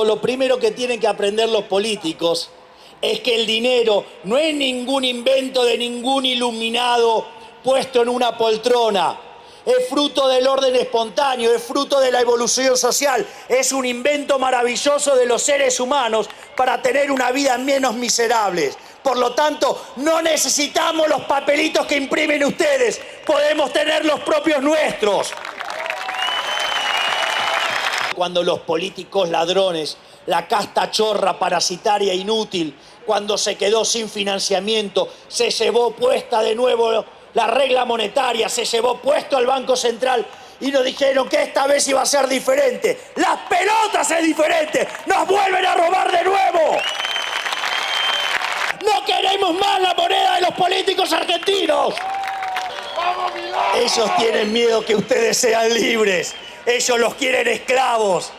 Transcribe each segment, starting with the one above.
lo primero que tienen que aprender los políticos es que el dinero no es ningún invento de ningún iluminado puesto en una poltrona. Es fruto del orden espontáneo, es fruto de la evolución social, es un invento maravilloso de los seres humanos para tener una vida menos miserable. Por lo tanto, no necesitamos los papelitos que imprimen ustedes, podemos tener los propios nuestros. Cuando los políticos ladrones, la casta chorra, parasitaria, inútil, cuando se quedó sin financiamiento, se llevó puesta de nuevo la regla monetaria, se llevó puesto al Banco Central y nos dijeron que esta vez iba a ser diferente. ¡Las pelotas es diferente! ¡Nos vuelven a robar de nuevo! ¡No queremos más la moneda de los políticos argentinos! Ellos tienen miedo que ustedes sean libres. Ellos los quieren esclavos,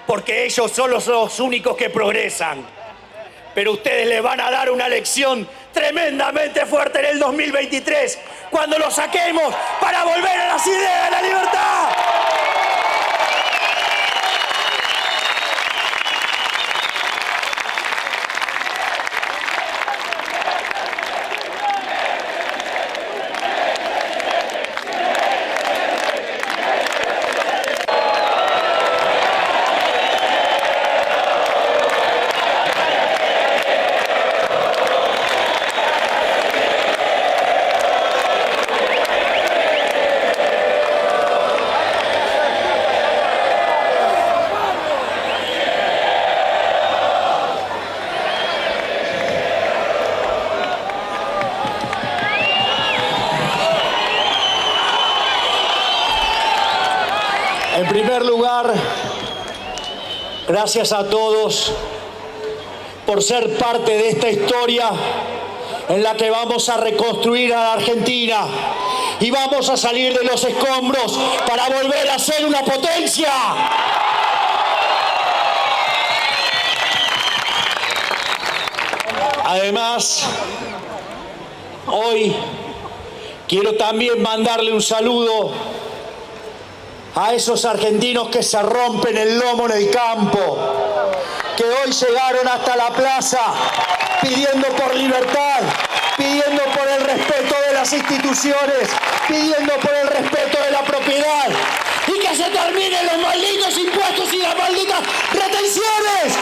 porque ellos son los únicos que progresan. Pero ustedes les van a dar una lección tremendamente fuerte en el 2023, cuando lo saquemos para volver a las ideas de la libertad. En primer lugar, gracias a todos por ser parte de esta historia en la que vamos a reconstruir a la Argentina y vamos a salir de los escombros para volver a ser una potencia. Además, hoy quiero también mandarle un saludo a esos argentinos que se rompen el lomo en el campo, que hoy llegaron hasta la plaza pidiendo por libertad, pidiendo por el respeto de las instituciones, pidiendo por el respeto de la propiedad y que se terminen los malditos impuestos y las malditas retenciones.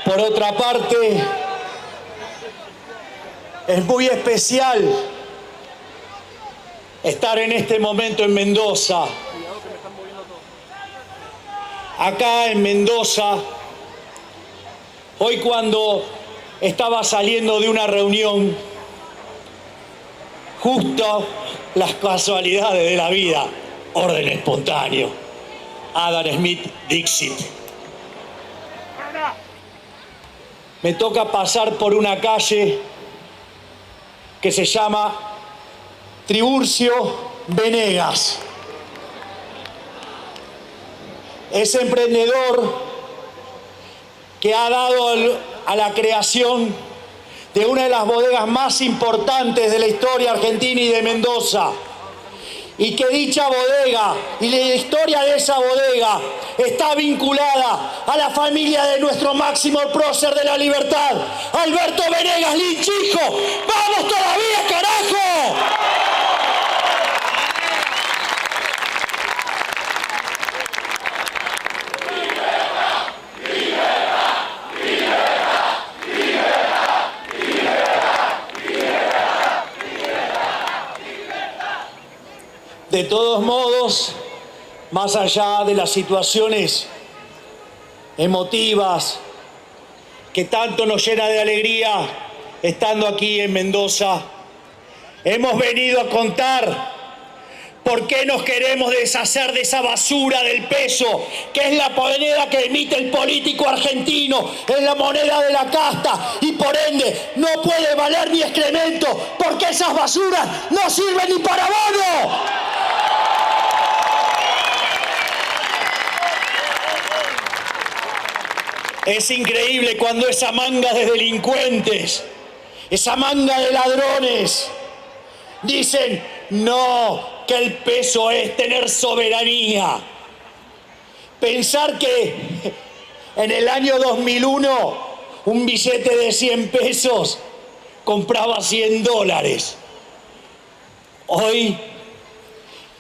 Por otra parte, es muy especial estar en este momento en Mendoza. Acá en Mendoza, hoy cuando estaba saliendo de una reunión, justo las casualidades de la vida, orden espontáneo, Adam Smith Dixit. Me toca pasar por una calle que se llama Tiburcio Venegas. Es emprendedor que ha dado a la creación de una de las bodegas más importantes de la historia argentina y de Mendoza. Y que dicha bodega y la historia de esa bodega está vinculada a la familia de nuestro máximo prócer de la libertad, Alberto Venegas Lynch, hijo. ¡Vamos todavía, carajo! De todos modos, más allá de las situaciones emotivas que tanto nos llena de alegría estando aquí en Mendoza, hemos venido a contar por qué nos queremos deshacer de esa basura del peso, que es la moneda que emite el político argentino, es la moneda de la casta y por ende no puede valer ni excremento, porque esas basuras no sirven ni para abono. Es increíble cuando esa manga de delincuentes esa manga de ladrones, dicen no, que el peso es tener soberanía. Pensar que en el año 2001 un billete de 100 pesos compraba 100 dólares. Hoy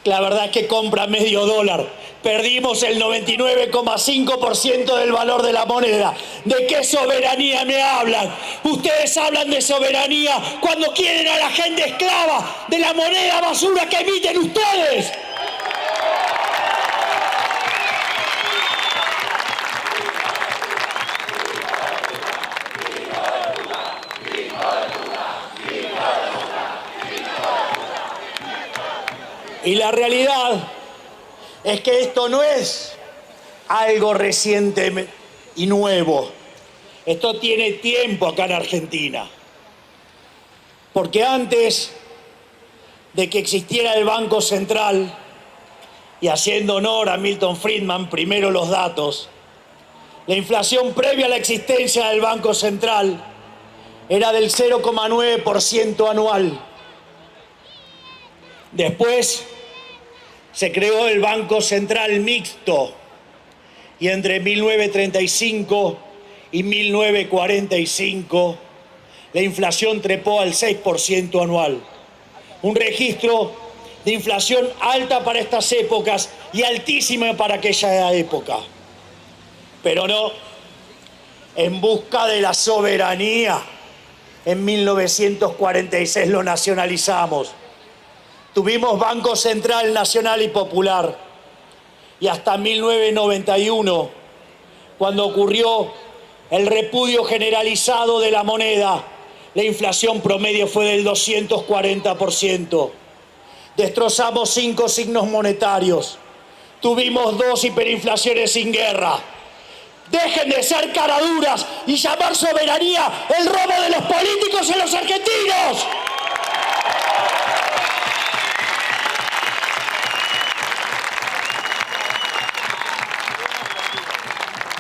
la verdad es que compra medio dólar. Perdimos el 99,5% del valor de la moneda. ¿De qué soberanía me hablan? Ustedes hablan de soberanía cuando quieren a la gente esclava de la moneda basura que emiten ustedes. Y la realidad es que esto no es algo reciente y nuevo. Esto tiene tiempo acá en Argentina. Porque antes de que existiera el Banco Central, y haciendo honor a Milton Friedman, primero los datos, la inflación previa a la existencia del Banco Central era del 0,9% anual. Después se creó el Banco Central Mixto y entre 1935 y 1945 la inflación trepó al 6% anual. Un registro de inflación alta para estas épocas y altísima para aquella época. Pero no, en busca de la soberanía, en 1946 lo nacionalizamos. Tuvimos Banco Central Nacional y Popular y hasta 1991, cuando ocurrió el repudio generalizado de la moneda, la inflación promedio fue del 240%. Destrozamos 5 signos monetarios. Tuvimos 2 hiperinflaciones sin guerra. Dejen de ser caraduras y llamar soberanía el robo de los políticos en los argentinos.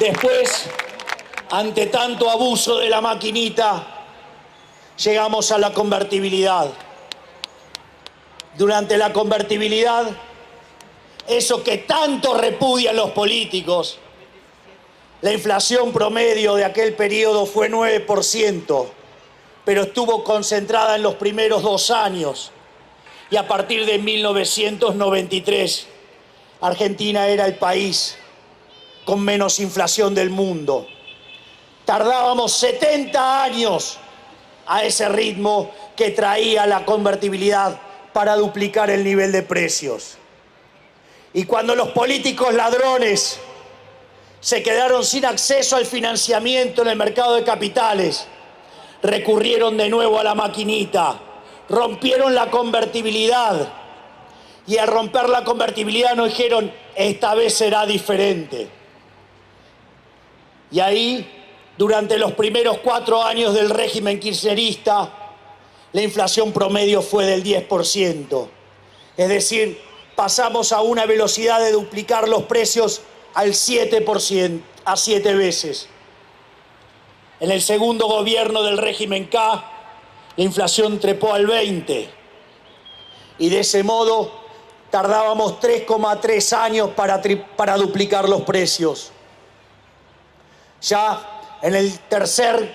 Después, ante tanto abuso de la maquinita, llegamos a la convertibilidad. Durante la convertibilidad, eso que tanto repudian los políticos, la inflación promedio de aquel periodo fue 9%, pero estuvo concentrada en los primeros 2 años. Y a partir de 1993, Argentina era el país con menos inflación del mundo. Tardábamos 70 años a ese ritmo que traía la convertibilidad para duplicar el nivel de precios. Y cuando los políticos ladrones se quedaron sin acceso al financiamiento en el mercado de capitales, recurrieron de nuevo a la maquinita, rompieron la convertibilidad y al romper la convertibilidad nos dijeron, esta vez será diferente. Y ahí, durante los primeros 4 años del régimen kirchnerista, la inflación promedio fue del 10%. Es decir, pasamos a una velocidad de duplicar los precios al 7%, a 7 veces. En el segundo gobierno del régimen K, la inflación trepó al 20%. Y de ese modo, tardábamos 3,3 años para duplicar los precios. Ya en el tercer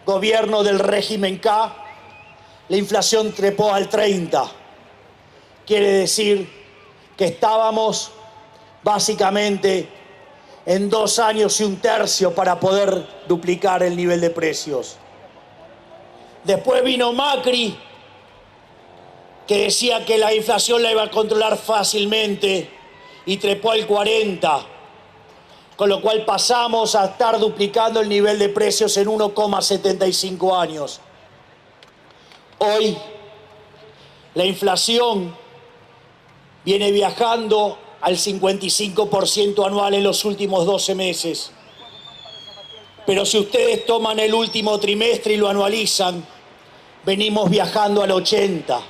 gobierno del régimen K, la inflación trepó al 30%. Quiere decir que estábamos básicamente en 2 años y 1/3 para poder duplicar el nivel de precios. Después vino Macri, que decía que la inflación la iba a controlar fácilmente y trepó al 40%. Con lo cual pasamos a estar duplicando el nivel de precios en 1,75 años. Hoy, la inflación viene viajando al 55% anual en los últimos 12 meses. Pero si ustedes toman el último trimestre y lo anualizan, venimos viajando al 80%.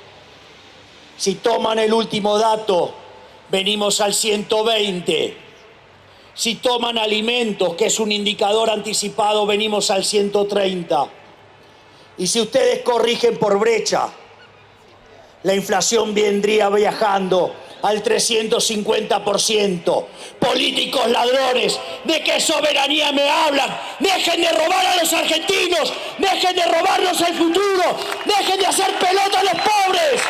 Si toman el último dato, venimos al 120%. Si toman alimentos, que es un indicador anticipado, venimos al 130%. Y si ustedes corrigen por brecha, la inflación vendría viajando al 350%. Políticos ladrones, ¿de qué soberanía me hablan? Dejen de robar a los argentinos, dejen de robarnos el futuro, dejen de hacer pelota a los pobres.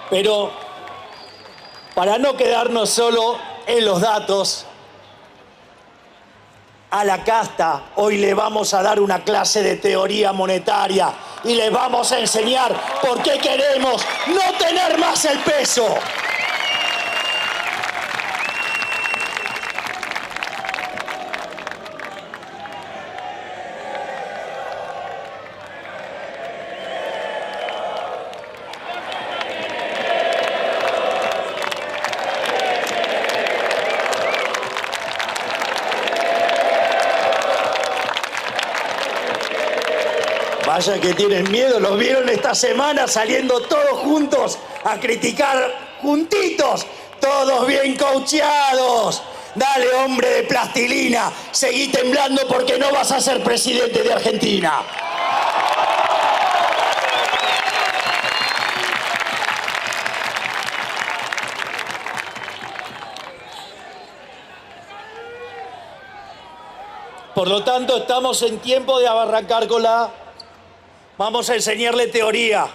Pero para no quedarnos solo en los datos, a la casta hoy le vamos a dar una clase de teoría monetaria y les vamos a enseñar por qué queremos no tener más el peso. Vaya que tienen miedo, los vieron esta semana saliendo todos juntos a criticar juntitos, todos bien coacheados. Dale, hombre de plastilina, seguí temblando porque no vas a ser presidente de Argentina. Por lo tanto, estamos en tiempo de arrancar con Vamos a enseñarle teoría.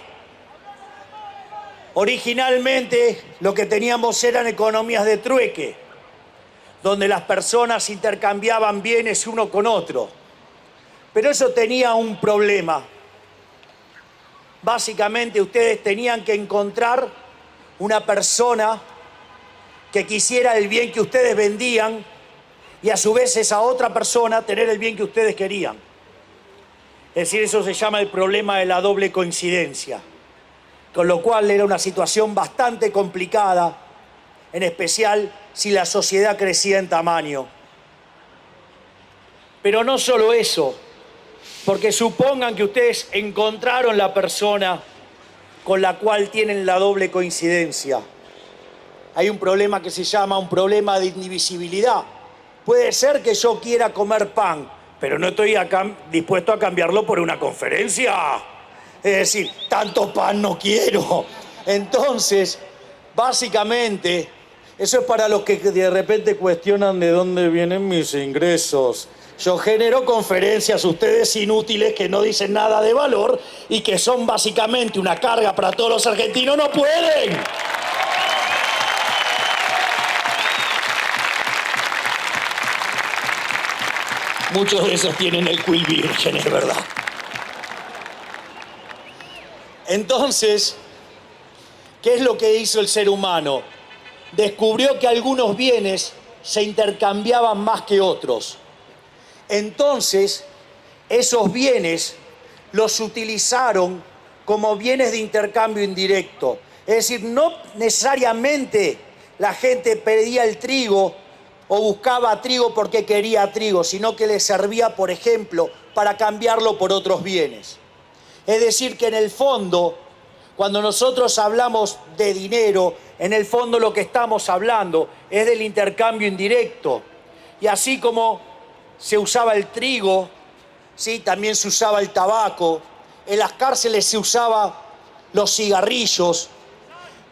Originalmente lo que teníamos eran economías de trueque, donde las personas intercambiaban bienes uno con otro. Pero eso tenía un problema. Básicamente ustedes tenían que encontrar una persona que quisiera el bien que ustedes vendían y a su vez esa otra persona tener el bien que ustedes querían. Es decir, eso se llama el problema de la doble coincidencia. Con lo cual era una situación bastante complicada, en especial si la sociedad crecía en tamaño. Pero no solo eso, porque supongan que ustedes encontraron la persona con la cual tienen la doble coincidencia. Hay un problema que se llama un problema de indivisibilidad. Puede ser que yo quiera comer pan, pero no estoy dispuesto a cambiarlo por una conferencia. Es decir, tanto pan no quiero. Entonces, básicamente, eso es para los que de repente cuestionan de dónde vienen mis ingresos. Yo genero conferencias, ustedes inútiles que no dicen nada de valor y que son básicamente una carga para todos los argentinos, no pueden. Muchos de esos tienen el cuil virgen, es verdad. Entonces, ¿qué es lo que hizo el ser humano? Descubrió que algunos bienes se intercambiaban más que otros. Entonces, esos bienes los utilizaron como bienes de intercambio indirecto. Es decir, no necesariamente la gente pedía el trigo o buscaba trigo porque quería trigo, sino que le servía, por ejemplo, para cambiarlo por otros bienes. Es decir, que en el fondo, cuando nosotros hablamos de dinero, en el fondo lo que estamos hablando es del intercambio indirecto. Y así como se usaba el trigo, ¿sí?, también se usaba el tabaco, en las cárceles se usaba los cigarrillos,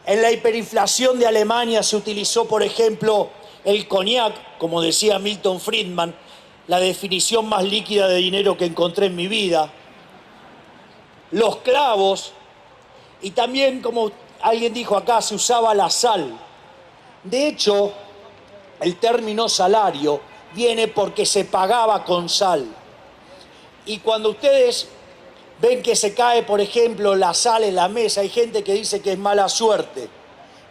en la hiperinflación de Alemania se utilizó, por ejemplo, el cognac, como decía Milton Friedman, la definición más líquida de dinero que encontré en mi vida, los clavos, y también, como alguien dijo acá, se usaba la sal. De hecho, el término salario viene porque se pagaba con sal. Y cuando ustedes ven que se cae, por ejemplo, la sal en la mesa, hay gente que dice que es mala suerte.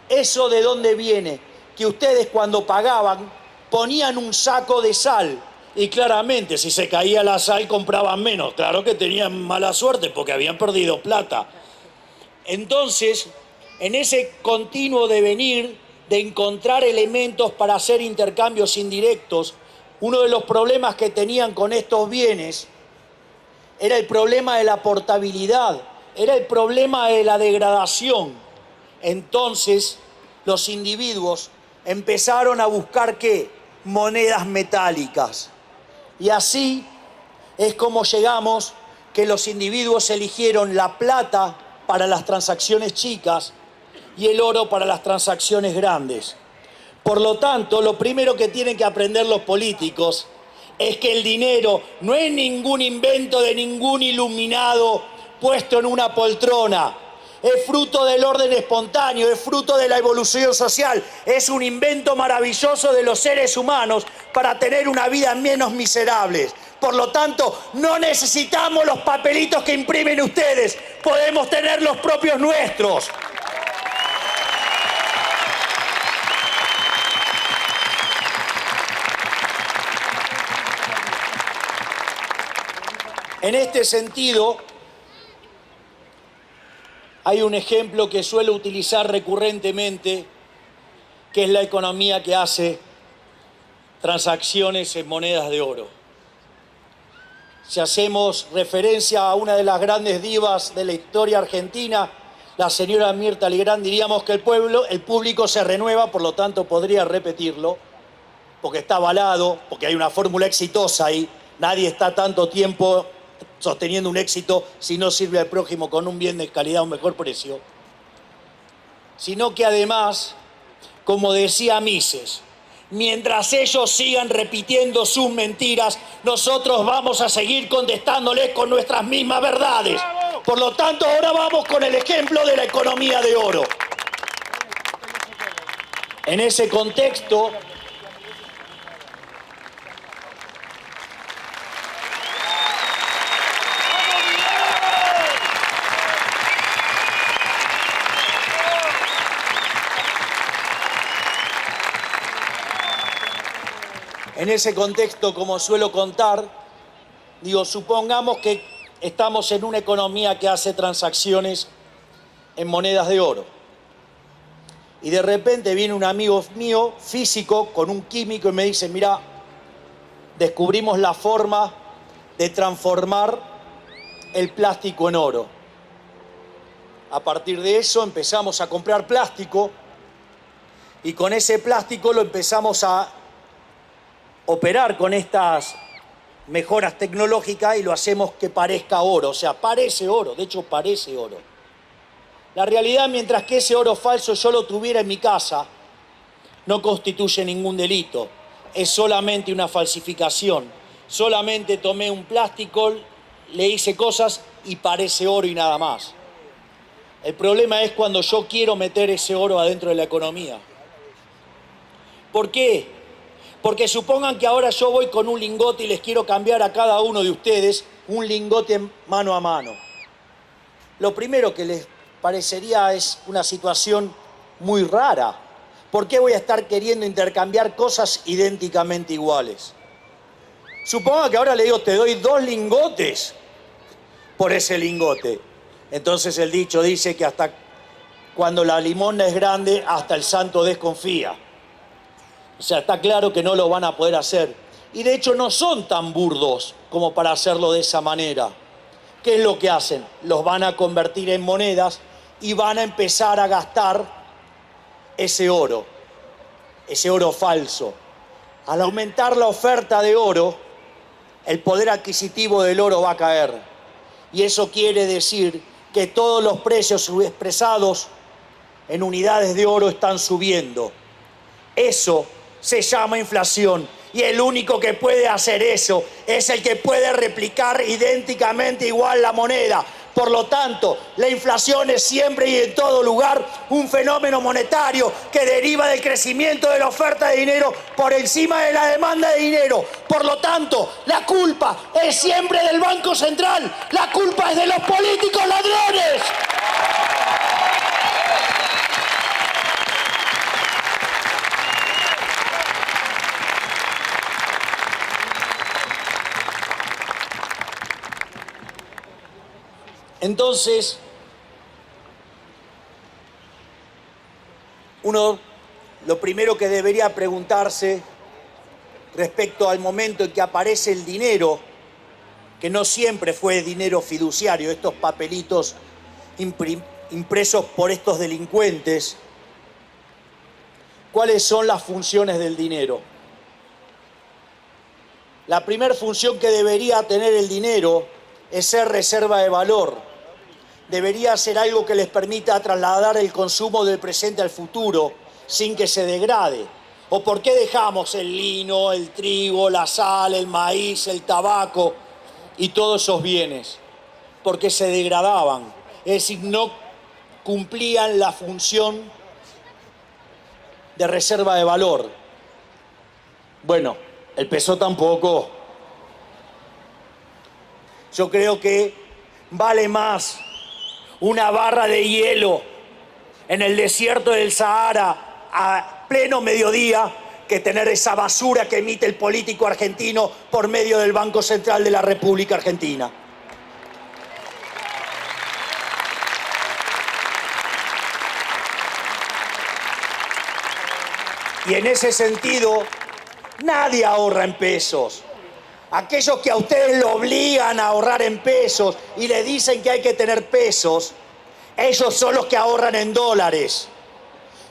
¿Eso de dónde viene? Que ustedes cuando pagaban ponían un saco de sal y claramente si se caía la sal compraban menos. Claro que tenían mala suerte porque habían perdido plata. Entonces, en ese continuo devenir de encontrar elementos para hacer intercambios indirectos, Uno de los problemas que tenían con estos bienes era el problema de la portabilidad, era el problema de la degradación. Entonces, los individuos empezaron a buscar, ¿qué? Monedas metálicas. Y así es como llegamos que los individuos eligieron la plata para las transacciones chicas y el oro para las transacciones grandes. Por lo tanto, lo primero que tienen que aprender los políticos es que el dinero no es ningún invento de ningún iluminado puesto en una poltrona. Es fruto del orden espontáneo, es fruto de la evolución social, es un invento maravilloso de los seres humanos para tener una vida menos miserable. Por lo tanto, no necesitamos los papelitos que imprimen ustedes, podemos tener los propios nuestros. En este sentido, hay un ejemplo que suelo utilizar recurrentemente, que es la economía que hace transacciones en monedas de oro. Si hacemos referencia a una de las grandes divas de la historia argentina, la señora Mirta Legrand, diríamos que el público se renueva, por lo tanto podría repetirlo, porque está avalado, porque hay una fórmula exitosa ahí. Nadie está tanto tiempo sosteniendo un éxito si no sirve al prójimo con un bien de calidad a un mejor precio. Sino que además, como decía Mises, mientras ellos sigan repitiendo sus mentiras, nosotros vamos a seguir contestándoles con nuestras mismas verdades. Por lo tanto, ahora vamos con el ejemplo de la economía de oro. En ese contexto, como suelo contar, supongamos que estamos en una economía que hace transacciones en monedas de oro. Y de repente viene un amigo mío, físico, con un químico y me dice, mira, descubrimos la forma de transformar el plástico en oro. A partir de eso empezamos a comprar plástico y con ese plástico lo empezamos a operar con estas mejoras tecnológicas y lo hacemos que parezca oro, o sea, parece oro, de hecho parece oro. La realidad, mientras que ese oro falso yo lo tuviera en mi casa, no constituye ningún delito, es solamente una falsificación. Solamente tomé un plástico, le hice cosas y parece oro y nada más. El problema es cuando yo quiero meter ese oro adentro de la economía. ¿Por qué? Porque supongan que ahora yo voy con un lingote y les quiero cambiar a cada uno de ustedes un lingote mano a mano. Lo primero que les parecería es una situación muy rara. ¿Por qué voy a estar queriendo intercambiar cosas idénticamente iguales? Supongan que ahora le digo, te doy 2 lingotes por ese lingote. Entonces el dicho dice que hasta cuando la limosna es grande, hasta el santo desconfía. O sea, está claro que no lo van a poder hacer. Y de hecho no son tan burdos como para hacerlo de esa manera. ¿Qué es lo que hacen? Los van a convertir en monedas y van a empezar a gastar ese oro falso. Al aumentar la oferta de oro, el poder adquisitivo del oro va a caer. Y eso quiere decir que todos los precios expresados en unidades de oro están subiendo. Eso se llama inflación y el único que puede hacer eso es el que puede replicar idénticamente igual la moneda. Por lo tanto, la inflación es siempre y en todo lugar un fenómeno monetario que deriva del crecimiento de la oferta de dinero por encima de la demanda de dinero. Por lo tanto, la culpa es siempre del Banco Central, la culpa es de los políticos ladrones. Entonces, uno lo primero que debería preguntarse respecto al momento en que aparece el dinero, que no siempre fue dinero fiduciario, estos papelitos impresos por estos delincuentes. ¿Cuáles son las funciones del dinero? La primera función que debería tener el dinero es ser reserva de valor. Debería ser algo que les permita trasladar el consumo del presente al futuro sin que se degrade. ¿O por qué dejamos el lino, el trigo, la sal, el maíz, el tabaco y todos esos bienes? Porque se degradaban, es decir, no cumplían la función de reserva de valor. Bueno, el peso tampoco. Yo creo que vale más una barra de hielo en el desierto del Sahara a pleno mediodía que tener esa basura que emite el político argentino por medio del Banco Central de la República Argentina. Y en ese sentido, nadie ahorra en pesos. Aquellos que a ustedes lo obligan a ahorrar en pesos y le dicen que hay que tener pesos, ellos son los que ahorran en dólares.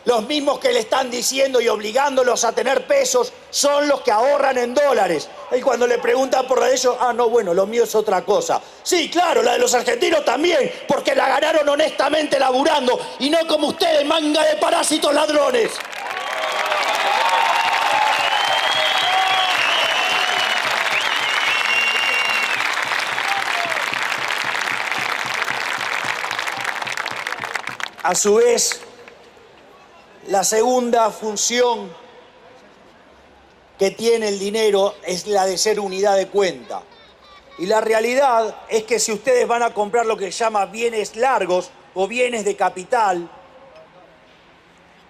Los mismos que le están diciendo y obligándolos a tener pesos son los que ahorran en dólares. Y cuando le preguntan por la de ellos, no, bueno, lo mío es otra cosa. Sí, claro, la de los argentinos también, porque la ganaron honestamente laburando y no como ustedes, manga de parásitos ladrones. A su vez, la segunda función que tiene el dinero es la de ser unidad de cuenta. Y la realidad es que si ustedes van a comprar lo que se llama bienes largos o bienes de capital,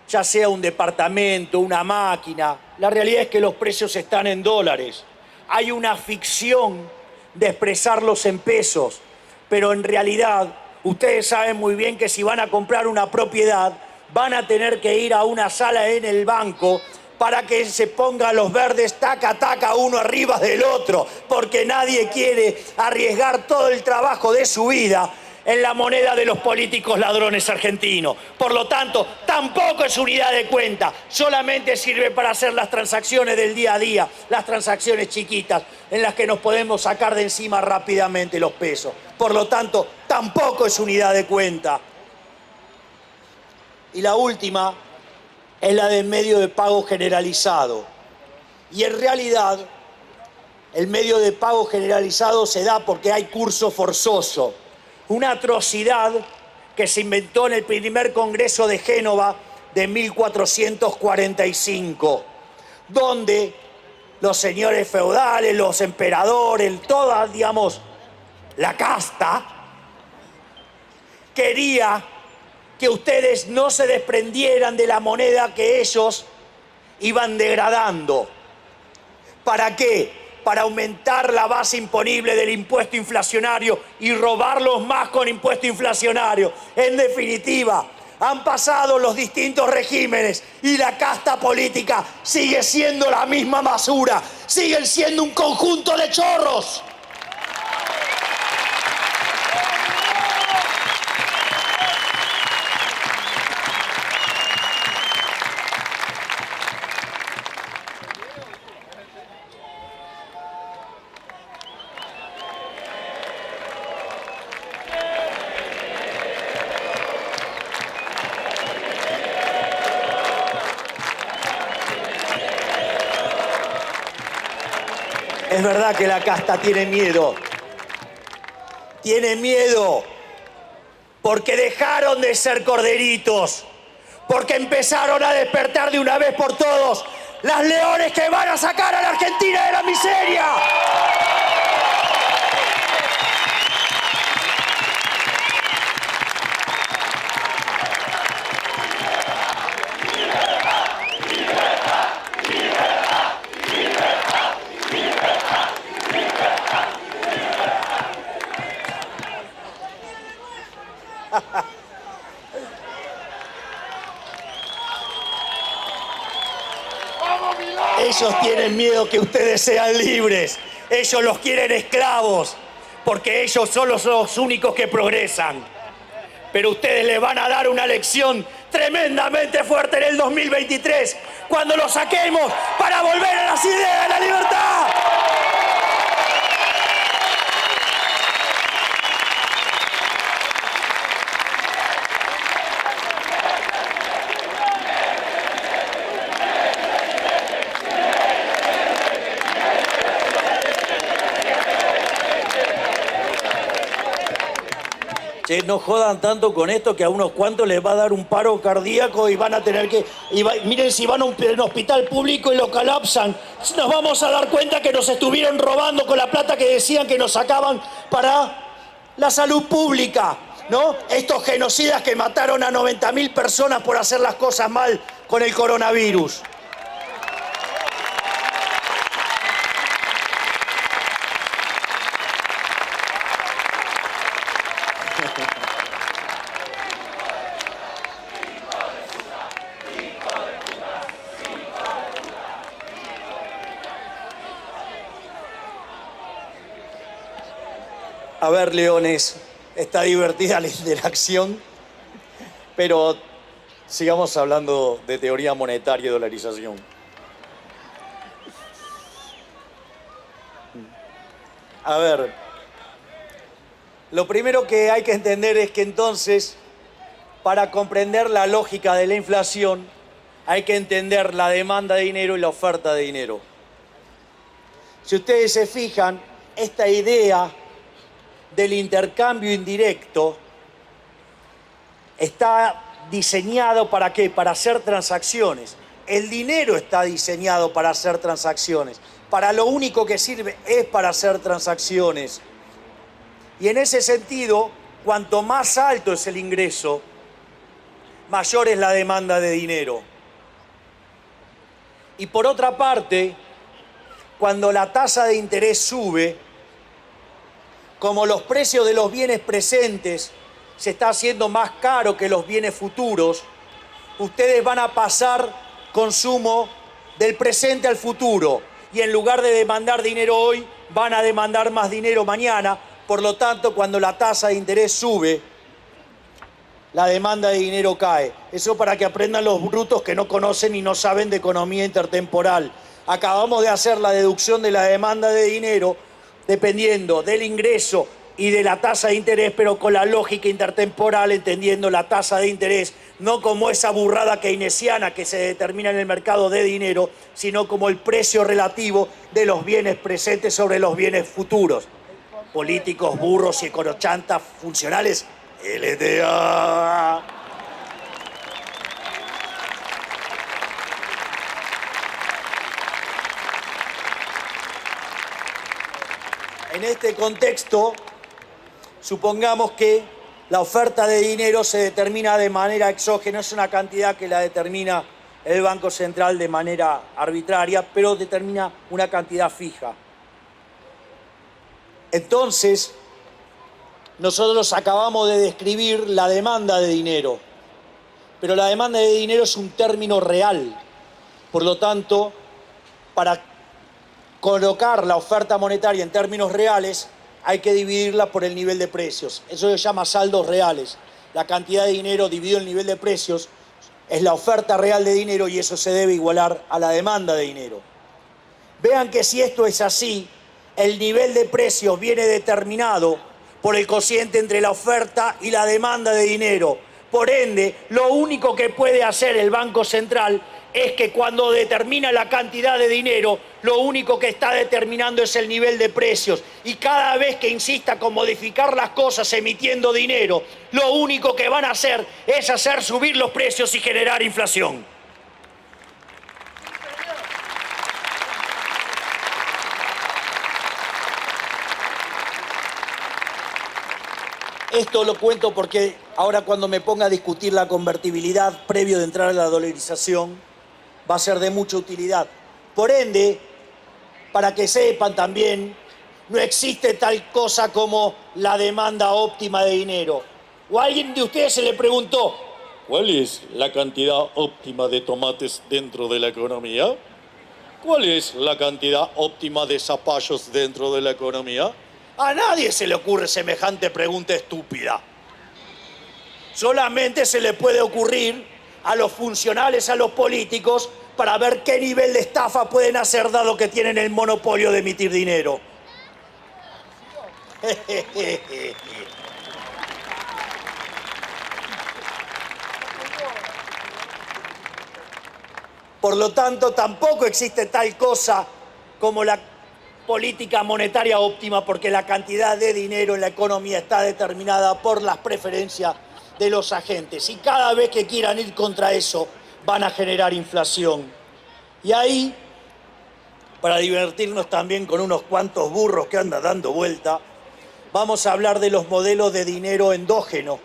ya sea un departamento, una máquina, la realidad es que los precios están en dólares. Hay una ficción de expresarlos en pesos, pero en realidad ustedes saben muy bien que si van a comprar una propiedad, van a tener que ir a una sala en el banco para que se pongan los verdes taca, taca, uno arriba del otro, porque nadie quiere arriesgar todo el trabajo de su vida en la moneda de los políticos ladrones argentinos. Por lo tanto, tampoco es unidad de cuenta, solamente sirve para hacer las transacciones del día a día, las transacciones chiquitas, en las que nos podemos sacar de encima rápidamente los pesos. Por lo tanto, tampoco es unidad de cuenta. Y la última es la del medio de pago generalizado. Y en realidad, el medio de pago generalizado se da porque hay curso forzoso. Una atrocidad que se inventó en el primer Congreso de Génova de 1445, donde los señores feudales, los emperadores, toda, digamos, la casta, quería que ustedes no se desprendieran de la moneda que ellos iban degradando. ¿Para qué? Para aumentar la base imponible del impuesto inflacionario y robarlos más con impuesto inflacionario. En definitiva, han pasado los distintos regímenes y la casta política sigue siendo la misma basura, siguen siendo un conjunto de chorros. Es verdad que la casta tiene miedo. Tiene miedo porque dejaron de ser corderitos, porque empezaron a despertar de una vez por todos las leones que van a sacar a la Argentina de la miseria. Ellos tienen miedo que ustedes sean libres. Ellos los quieren esclavos, porque ellos son los únicos que progresan. Pero ustedes les van a dar una lección tremendamente fuerte en el 2023, cuando los saquemos para volver a las ideas de la libertad. Che, no jodan tanto con esto, que a unos cuantos les va a dar un paro cardíaco y van a tener que... miren, si van a un hospital público y lo colapsan, nos vamos a dar cuenta que nos estuvieron robando con la plata que decían que nos sacaban para la salud pública, ¿no? Estos genocidas que mataron a 90.000 personas por hacer las cosas mal con el coronavirus. A ver, leones, está divertida la interacción, pero sigamos hablando de teoría monetaria y dolarización. A ver, lo primero que hay que entender es que entonces, para comprender la lógica de la inflación, hay que entender la demanda de dinero y la oferta de dinero. Si ustedes se fijan, esta idea del intercambio indirecto está diseñado ¿para qué? Para hacer transacciones. El dinero está diseñado para hacer transacciones. Para lo único que sirve es para hacer transacciones. Y en ese sentido, cuanto más alto es el ingreso, mayor es la demanda de dinero. Y por otra parte, cuando la tasa de interés sube, como los precios de los bienes presentes se está haciendo más caro que los bienes futuros, ustedes van a pasar consumo del presente al futuro. Y en lugar de demandar dinero hoy, van a demandar más dinero mañana. Por lo tanto, cuando la tasa de interés sube, la demanda de dinero cae. Eso para que aprendan los brutos que no conocen y no saben de economía intertemporal. Acabamos de hacer la deducción de la demanda de dinero dependiendo del ingreso y de la tasa de interés, pero con la lógica intertemporal, entendiendo la tasa de interés no como esa burrada keynesiana que se determina en el mercado de dinero, sino como el precio relativo de los bienes presentes sobre los bienes futuros. Políticos, burros y econochantas funcionales, LTA. En este contexto, supongamos que la oferta de dinero se determina de manera exógena, es una cantidad que la determina el Banco Central de manera arbitraria, pero determina una cantidad fija. Entonces, nosotros acabamos de describir la demanda de dinero, pero la demanda de dinero es un término real. Por lo tanto, para colocar la oferta monetaria en términos reales, hay que dividirla por el nivel de precios. Eso se llama saldos reales. La cantidad de dinero dividido el nivel de precios es la oferta real de dinero y eso se debe igualar a la demanda de dinero. Vean que si esto es así, el nivel de precios viene determinado por el cociente entre la oferta y la demanda de dinero. Por ende, lo único que puede hacer el Banco Central es que cuando determina la cantidad de dinero, lo único que está determinando es el nivel de precios. Y cada vez que insista con modificar las cosas emitiendo dinero, lo único que van a hacer es hacer subir los precios y generar inflación. Esto lo cuento porque ahora cuando me ponga a discutir la convertibilidad previo de entrar a la dolarización, va a ser de mucha utilidad. Por ende, para que sepan también, no existe tal cosa como la demanda óptima de dinero. O a alguien de ustedes se le preguntó, ¿cuál es la cantidad óptima de tomates dentro de la economía? ¿Cuál es la cantidad óptima de zapallos dentro de la economía? A nadie se le ocurre semejante pregunta estúpida. Solamente se le puede ocurrir a los funcionales, a los políticos, para ver qué nivel de estafa pueden hacer dado que tienen el monopolio de emitir dinero. Por lo tanto, tampoco existe tal cosa como la política monetaria óptima, porque la cantidad de dinero en la economía está determinada por las preferencias de los agentes. Y cada vez que quieran ir contra eso, van a generar inflación. Y ahí, para divertirnos también con unos cuantos burros que andan dando vuelta, vamos a hablar de los modelos de dinero endógeno.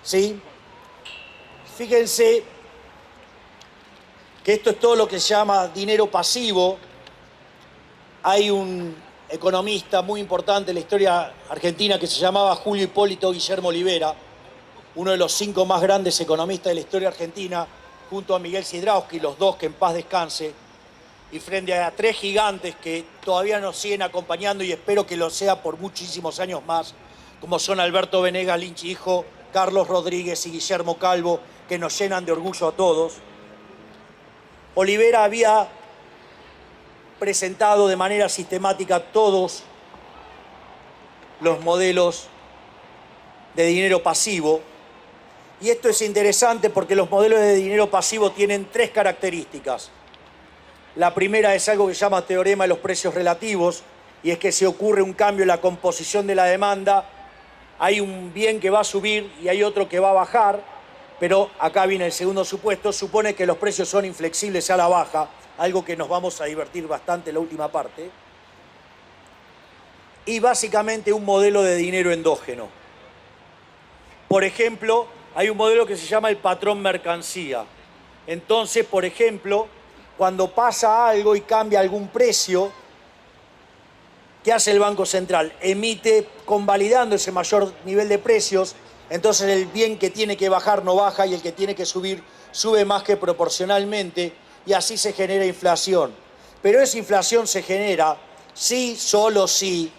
¿Sí? Fíjense que esto es todo lo que se llama dinero pasivo. Hay un economista muy importante en la historia argentina que se llamaba Julio Hipólito Guillermo Olivera, uno de los 5 más grandes economistas de la historia argentina, junto a Miguel Sidrowski, los dos que en paz descanse, y frente a 3 gigantes que todavía nos siguen acompañando y espero que lo sea por muchísimos años más, como son Alberto Venegas Lynch hijo, Carlos Rodríguez y Guillermo Calvo, que nos llenan de orgullo a todos. Olivera había presentado de manera sistemática todos los modelos de dinero pasivo. Y esto es interesante porque los modelos de dinero pasivo tienen 3 características. La primera es algo que se llama teorema de los precios relativos, y es que si ocurre un cambio en la composición de la demanda, hay un bien que va a subir y hay otro que va a bajar, pero acá viene el segundo supuesto, supone que los precios son inflexibles a la baja, algo que nos vamos a divertir bastante en la última parte, y básicamente un modelo de dinero endógeno. Por ejemplo, hay un modelo que se llama el patrón mercancía. Entonces, por ejemplo, cuando pasa algo y cambia algún precio, ¿qué hace el Banco Central? Emite convalidando ese mayor nivel de precios, entonces el bien que tiene que bajar no baja y el que tiene que subir sube más que proporcionalmente, y así se genera inflación. Pero esa inflación se genera si, solo si,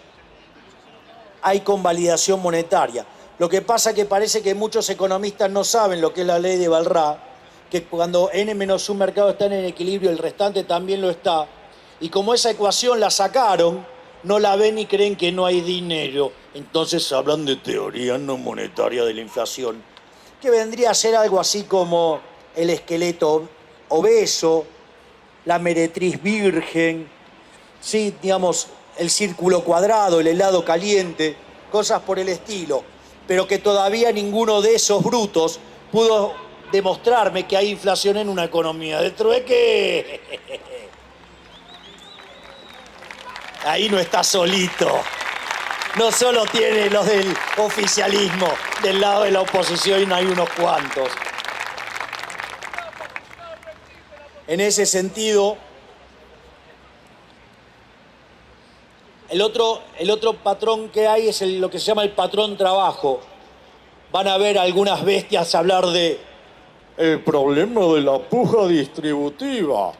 hay convalidación monetaria. Lo que pasa es que parece que muchos economistas no saben lo que es la ley de Walras, que cuando n menos un mercado está en equilibrio, el restante también lo está. Y como esa ecuación la sacaron, no la ven y creen que no hay dinero. Entonces hablan de teoría no monetaria de la inflación, que vendría a ser algo así como el esqueleto obeso, la meretriz virgen, sí, digamos, el círculo cuadrado, el helado caliente, cosas por el estilo. Pero que todavía ninguno de esos brutos pudo demostrarme que hay inflación en una economía de trueque. Ahí no está solito. No solo tiene los del oficialismo, del lado de la oposición hay unos cuantos. En ese sentido, el otro patrón que hay es lo que se llama el patrón trabajo. Van a ver algunas bestias hablar de el problema de la puja distributiva.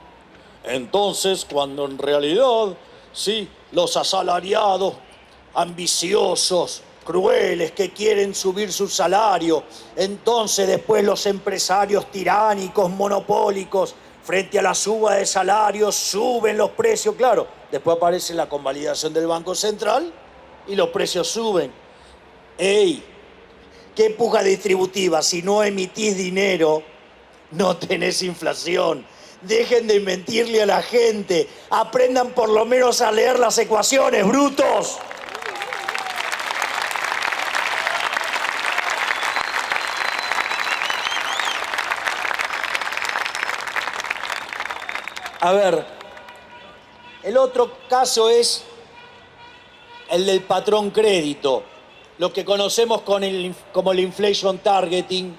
Entonces, cuando en realidad, sí, los asalariados ambiciosos, crueles, que quieren subir su salario, entonces después los empresarios tiránicos, monopólicos, frente a la suba de salarios, suben los precios. Claro, después aparece la convalidación del Banco Central y los precios suben. ¡Ey! ¿Qué puja distributiva? Si no emitís dinero, no tenés inflación. Dejen de mentirle a la gente. Aprendan por lo menos a leer las ecuaciones, brutos. A ver, el otro caso es el del patrón crédito, lo que conocemos como el inflation targeting,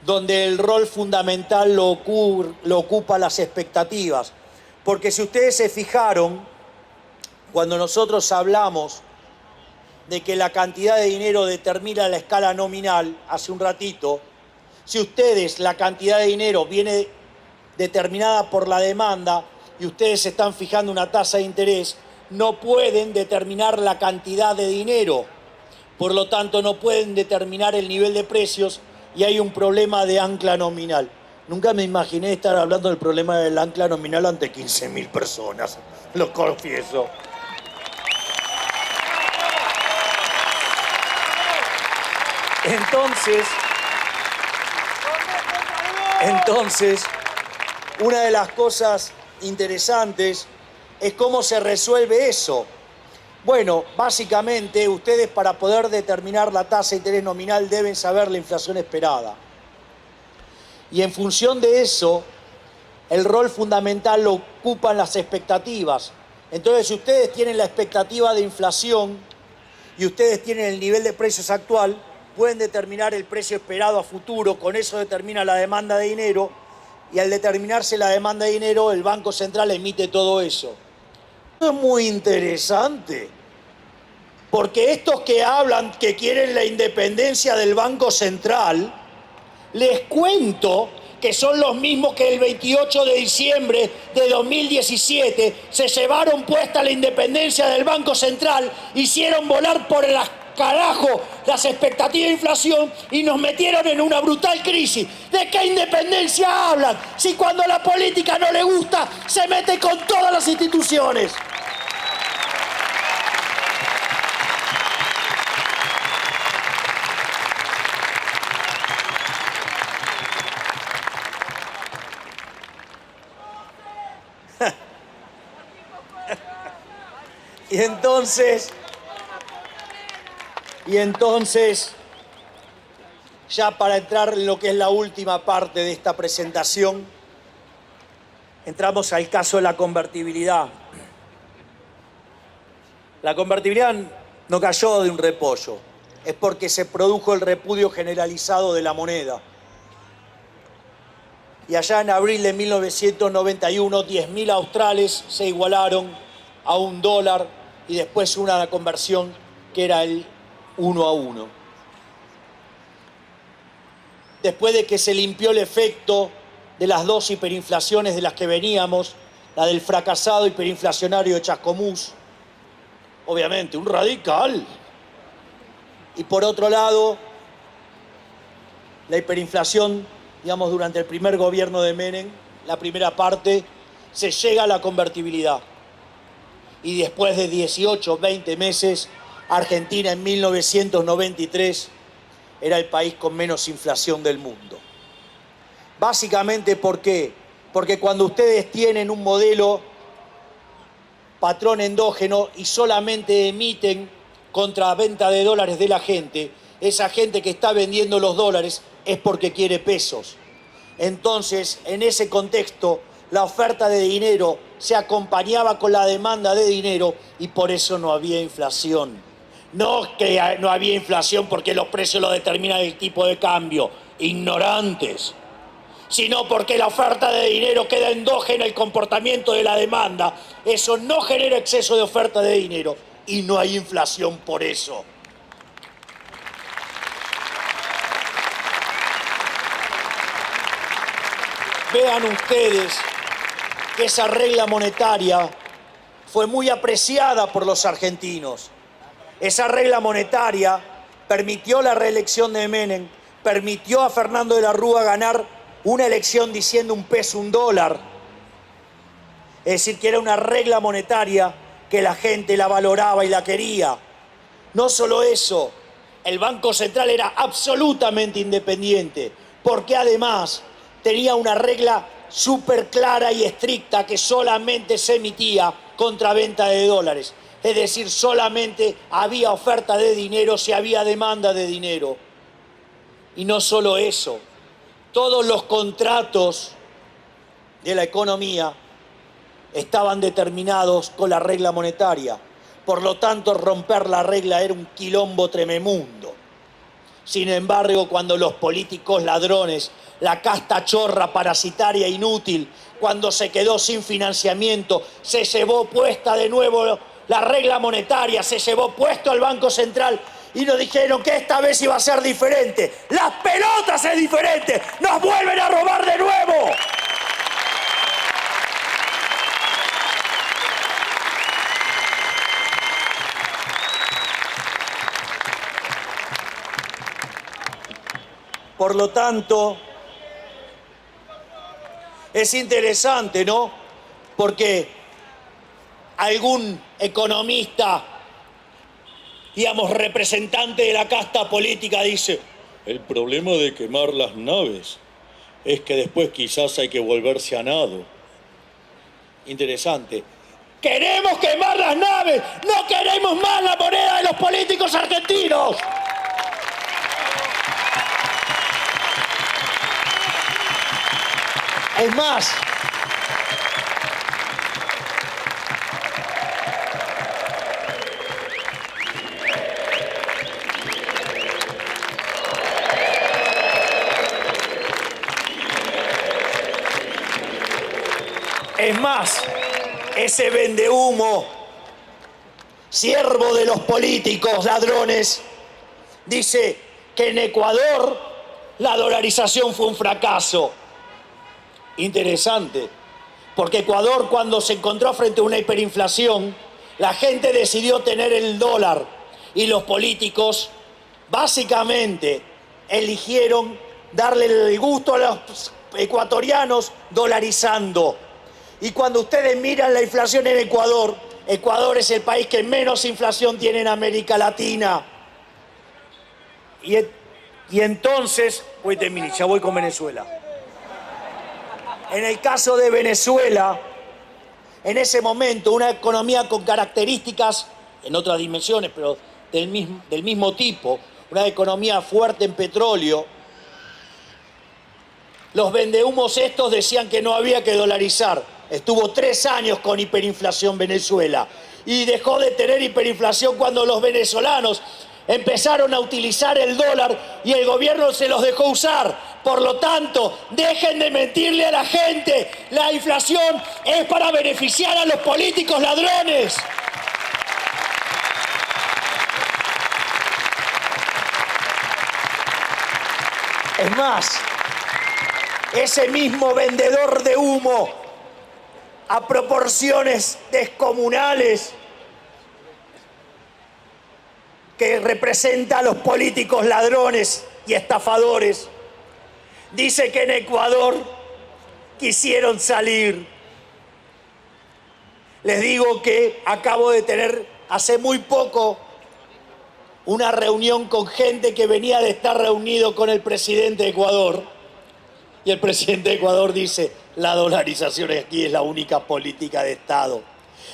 donde el rol fundamental lo ocupa las expectativas. Porque si ustedes se fijaron, cuando nosotros hablamos de que la cantidad de dinero determina la escala nominal hace un ratito, si ustedes la cantidad de dinero viene determinada por la demanda y ustedes se están fijando una tasa de interés, no pueden determinar la cantidad de dinero. Por lo tanto, no pueden determinar el nivel de precios y hay un problema de ancla nominal. Nunca me imaginé estar hablando del problema del ancla nominal ante 15.000 personas, lo confieso. Entonces, una de las cosas interesantes es cómo se resuelve eso. Bueno, básicamente, ustedes para poder determinar la tasa de interés nominal deben saber la inflación esperada. Y en función de eso, el rol fundamental lo ocupan las expectativas. Entonces, si ustedes tienen la expectativa de inflación y ustedes tienen el nivel de precios actual, pueden determinar el precio esperado a futuro, con eso determina la demanda de dinero, y al determinarse la demanda de dinero, el Banco Central emite todo eso. Esto es muy interesante, porque estos que hablan que quieren la independencia del Banco Central, les cuento que son los mismos que el 28 de diciembre de 2017 se llevaron puesta la independencia del Banco Central, hicieron volar por el carajo las expectativas de inflación y nos metieron en una brutal crisis. ¿De qué independencia hablan? Si cuando la política no le gusta, se mete con todas las instituciones. Y entonces, ya para entrar en lo que es la última parte de esta presentación, entramos al caso de la convertibilidad. La convertibilidad no cayó de un repollo, es porque se produjo el repudio generalizado de la moneda. Y allá en abril de 1991, 10.000 australes se igualaron a $1 y después una conversión que era el 1 a 1. Después de que se limpió el efecto de las dos hiperinflaciones de las que veníamos, la del fracasado hiperinflacionario de Chascomús, obviamente un radical, y por otro lado, la hiperinflación, digamos, durante el primer gobierno de Menem, la primera parte, se llega a la convertibilidad. Y después de 18, 20 meses, Argentina en 1993 era el país con menos inflación del mundo. Básicamente, ¿por qué? Porque cuando ustedes tienen un modelo patrón endógeno y solamente emiten contraventa de dólares de la gente, esa gente que está vendiendo los dólares es porque quiere pesos. Entonces, en ese contexto, la oferta de dinero se acompañaba con la demanda de dinero y por eso no había inflación. No que no había inflación porque los precios lo determina el tipo de cambio, ignorantes, sino porque la oferta de dinero queda endógena el comportamiento de la demanda. Eso no genera exceso de oferta de dinero y no hay inflación por eso. Vean ustedes que esa regla monetaria fue muy apreciada por los argentinos. Esa regla monetaria permitió la reelección de Menem, permitió a Fernando de la Rúa ganar una elección diciendo un peso, $1. Es decir, que era una regla monetaria que la gente la valoraba y la quería. No solo eso, el Banco Central era absolutamente independiente, porque además tenía una regla súper clara y estricta que solamente se emitía contra venta de dólares. Es decir, solamente había oferta de dinero si había demanda de dinero. Y no solo eso, todos los contratos de la economía estaban determinados con la regla monetaria. Por lo tanto, romper la regla era un quilombo trememundo. Sin embargo, cuando los políticos ladrones, la casta chorra parasitaria inútil, cuando se quedó sin financiamiento, se llevó puesta de nuevo la regla monetaria, se llevó puesto al Banco Central y nos dijeron que esta vez iba a ser diferente. ¡Las pelotas es diferente! ¡Nos vuelven a robar de nuevo! Por lo tanto, es interesante, ¿no? Porque algún economista, digamos, representante de la casta política dice: El problema de quemar las naves es que después quizás hay que volverse a nado. interesante. ¡Queremos quemar las naves! ¡No queremos más la moneda de los políticos argentinos! Es más, ese vendehumo, siervo de los políticos ladrones, dice que en Ecuador la dolarización fue un fracaso. Interesante, porque Ecuador, cuando se encontró frente a una hiperinflación, la gente decidió tener el dólar y los políticos básicamente eligieron darle el gusto a los ecuatorianos dolarizando. Y cuando ustedes miran la inflación en Ecuador, Ecuador es el país que menos inflación tiene en América Latina. Y entonces, ya voy con Venezuela. En el caso de Venezuela, en ese momento, una economía con características, en otras dimensiones, pero del mismo tipo, una economía fuerte en petróleo, los vendehumos estos decían que no había que dolarizar. Estuvo 3 años con hiperinflación Venezuela y dejó de tener hiperinflación cuando los venezolanos empezaron a utilizar el dólar y el gobierno se los dejó usar. Por lo tanto, dejen de mentirle a la gente. La inflación es para beneficiar a los políticos ladrones. Es más, ese mismo vendedor de humo a proporciones descomunales que representa a los políticos ladrones y estafadores, dice que en Ecuador quisieron salir. Les digo que acabo de tener hace muy poco una reunión con gente que venía de estar reunido con el presidente de Ecuador. Y el presidente de Ecuador dice: la dolarización aquí es la única política de Estado.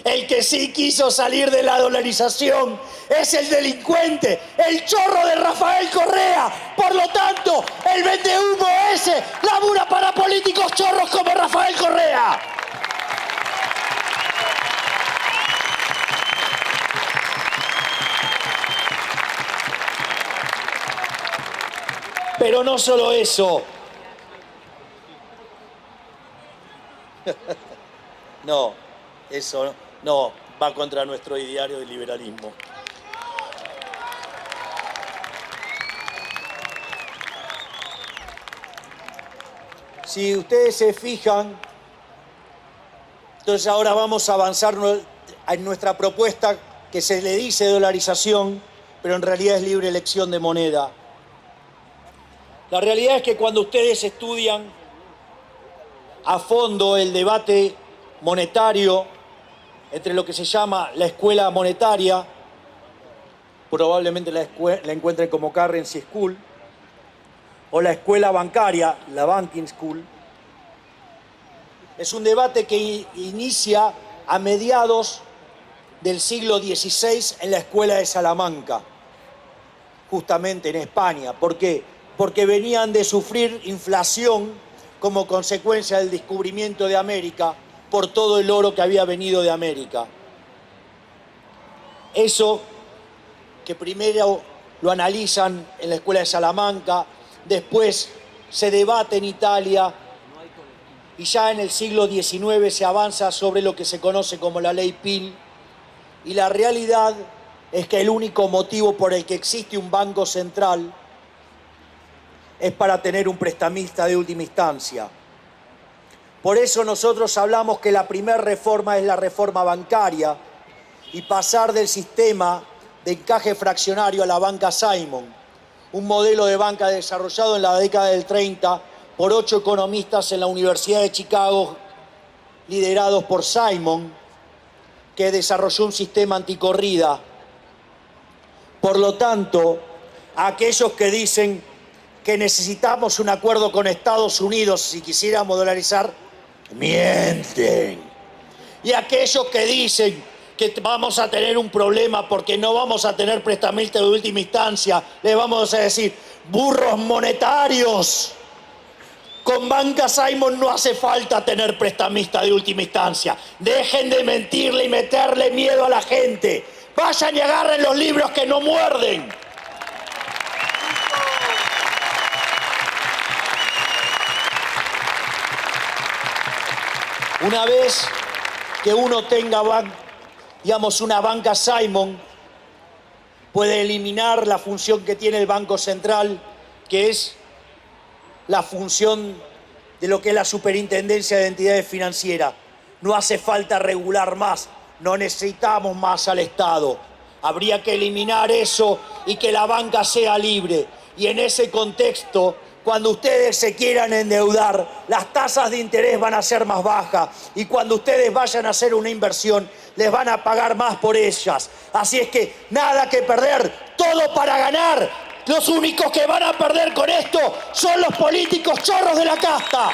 El que sí quiso salir de la dolarización es el delincuente, el chorro de Rafael Correa. Por lo tanto, el vendehumo ese labura para políticos chorros como Rafael Correa. Pero no solo eso. No, eso no, va contra nuestro ideario de liberalismo. Si ustedes se fijan, entonces ahora vamos a avanzar en nuestra propuesta que se le dice dolarización, pero en realidad es libre elección de moneda. La realidad es que cuando ustedes estudian a fondo el debate monetario entre lo que se llama la escuela monetaria, probablemente la encuentren como Currency School, o la escuela bancaria, la Banking School. Es un debate que inicia a mediados del siglo XVI en la escuela de Salamanca, justamente en España. ¿Por qué? Porque venían de sufrir inflación como consecuencia del descubrimiento de América por todo el oro que había venido de América. Eso que primero lo analizan en la escuela de Salamanca, después se debate en Italia y ya en el siglo XIX se avanza sobre lo que se conoce como la ley Peel. Y la realidad es que el único motivo por el que existe un banco central es para tener un prestamista de última instancia. Por eso nosotros hablamos que la primera reforma es la reforma bancaria y pasar del sistema de encaje fraccionario a la banca Simon. un modelo de banca desarrollado en la década del 30 por 8 economistas en la Universidad de Chicago, liderados por Simon, que desarrolló un sistema anticorrida. Por lo tanto, aquellos que dicen que necesitamos un acuerdo con Estados Unidos si quisiéramos dolarizar, mienten. Y aquellos que dicen que vamos a tener un problema porque no vamos a tener prestamista de última instancia, les vamos a decir, burros monetarios. Con Banca Simon no hace falta tener prestamista de última instancia. Dejen de mentirle y meterle miedo a la gente. Vayan y agarren los libros que no muerden. Una vez que uno tenga, una banca Simon, puede eliminar la función que tiene el Banco Central, que es la función de lo que es la Superintendencia de Entidades Financieras. No hace falta regular más, no necesitamos más al Estado. Habría que eliminar eso y que la banca sea libre. Y en ese contexto, cuando ustedes se quieran endeudar, las tasas de interés van a ser más bajas. Y cuando ustedes vayan a hacer una inversión, les van a pagar más por ellas. Así es que nada que perder, todo para ganar. Los únicos que van a perder con esto son los políticos chorros de la casta.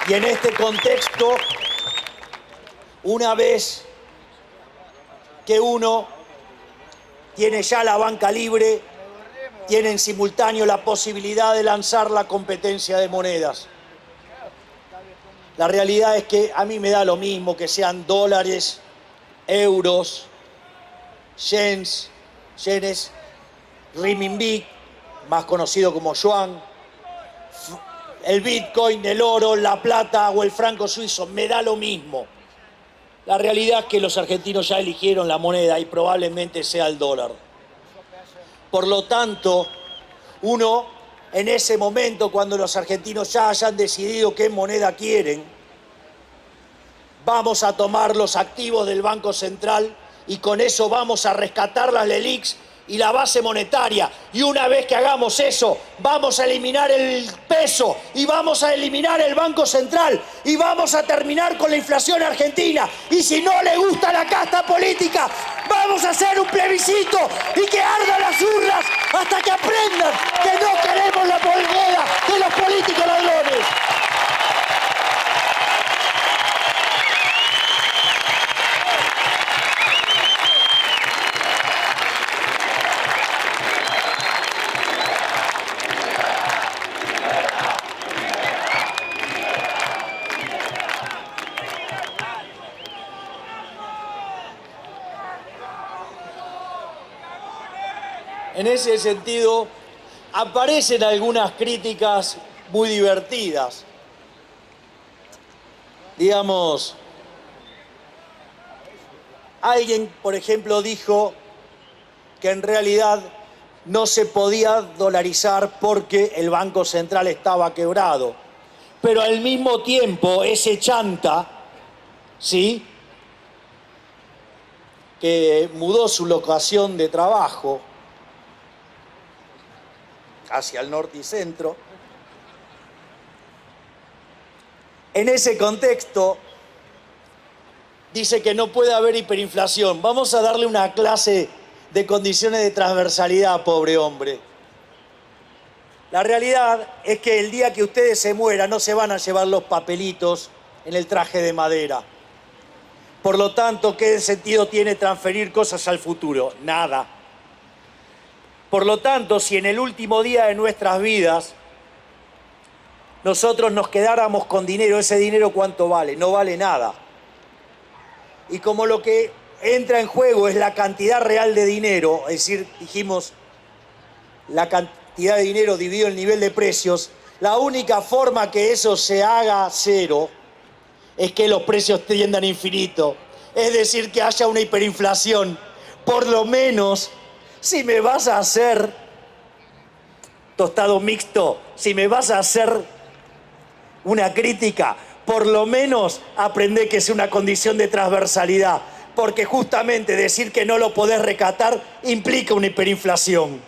Y en este contexto, una vez que uno tiene ya la banca libre, tiene en simultáneo la posibilidad de lanzar la competencia de monedas. La realidad es que a mí me da lo mismo que sean dólares, euros, yenes, renminbi, más conocido como yuan, el bitcoin, el oro, la plata o el franco suizo, me da lo mismo. La realidad es que los argentinos ya eligieron la moneda y probablemente sea el dólar. Por lo tanto, uno, en ese momento, cuando los argentinos ya hayan decidido qué moneda quieren, vamos a tomar los activos del Banco Central y con eso vamos a rescatar las LELIQs y la base monetaria. Y una vez que hagamos eso, vamos a eliminar el peso y vamos a eliminar el Banco Central y vamos a terminar con la inflación argentina. Y si no le gusta la casta política, vamos a hacer un plebiscito y que ardan las urnas hasta que aprendan que no queremos la moneda de los políticos ladrones. En ese sentido, aparecen algunas críticas muy divertidas. Digamos, alguien, por ejemplo, dijo que en realidad no se podía dolarizar porque el Banco Central estaba quebrado. Pero al mismo tiempo, ese chanta, ¿sí?, que mudó su locación de trabajo hacia el norte y centro. En ese contexto, dice que no puede haber hiperinflación. Vamos a darle una clase de condiciones de transversalidad, pobre hombre. La realidad es que el día que ustedes se mueran no se van a llevar los papelitos en el traje de madera. Por lo tanto, ¿qué sentido tiene transferir cosas al futuro? Nada. Por lo tanto, si en el último día de nuestras vidas nosotros nos quedáramos con dinero, ese dinero ¿cuánto vale? No vale nada. Y como lo que entra en juego es la cantidad real de dinero, es decir, dijimos la cantidad de dinero dividido el nivel de precios, la única forma que eso se haga cero es que los precios tiendan a infinito. Es decir, que haya una hiperinflación. Por lo menos, si me vas a hacer tostado mixto, si me vas a hacer una crítica, por lo menos aprendé que es una condición de transversalidad, porque justamente decir que no lo podés recatar implica una hiperinflación.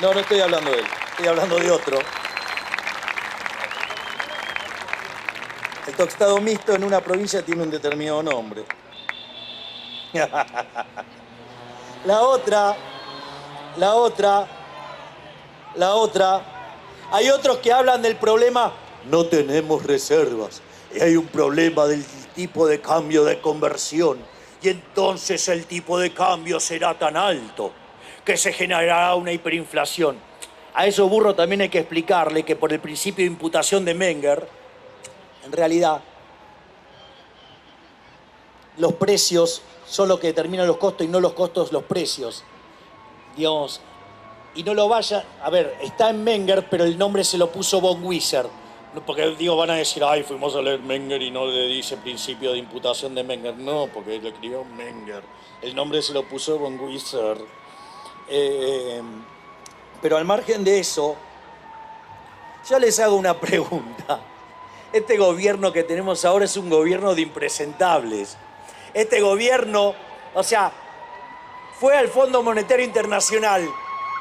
No estoy hablando de él, estoy hablando de otro. El tostado mixto en una provincia tiene un determinado nombre. La otra. Hay otros que hablan del problema, no tenemos reservas, y hay un problema del tipo de cambio de conversión, y entonces el tipo de cambio será tan alto que se generará una hiperinflación. A esos burros también hay que explicarle que por el principio de imputación de Menger, en realidad, los precios son lo que determinan los costos y no los costos los precios. Digamos, y no lo vaya... A ver, está en Menger, pero el nombre se lo puso von Wieser. Porque, digo, van a decir, ay, fuimos a leer Menger y no le dice principio de imputación de Menger. No, porque lo escribió Menger. El nombre se lo puso von Wieser. Pero al margen de eso, yo les hago una pregunta. Este gobierno que tenemos ahora es un gobierno de impresentables. Este gobierno, o sea, fue al Fondo Monetario Internacional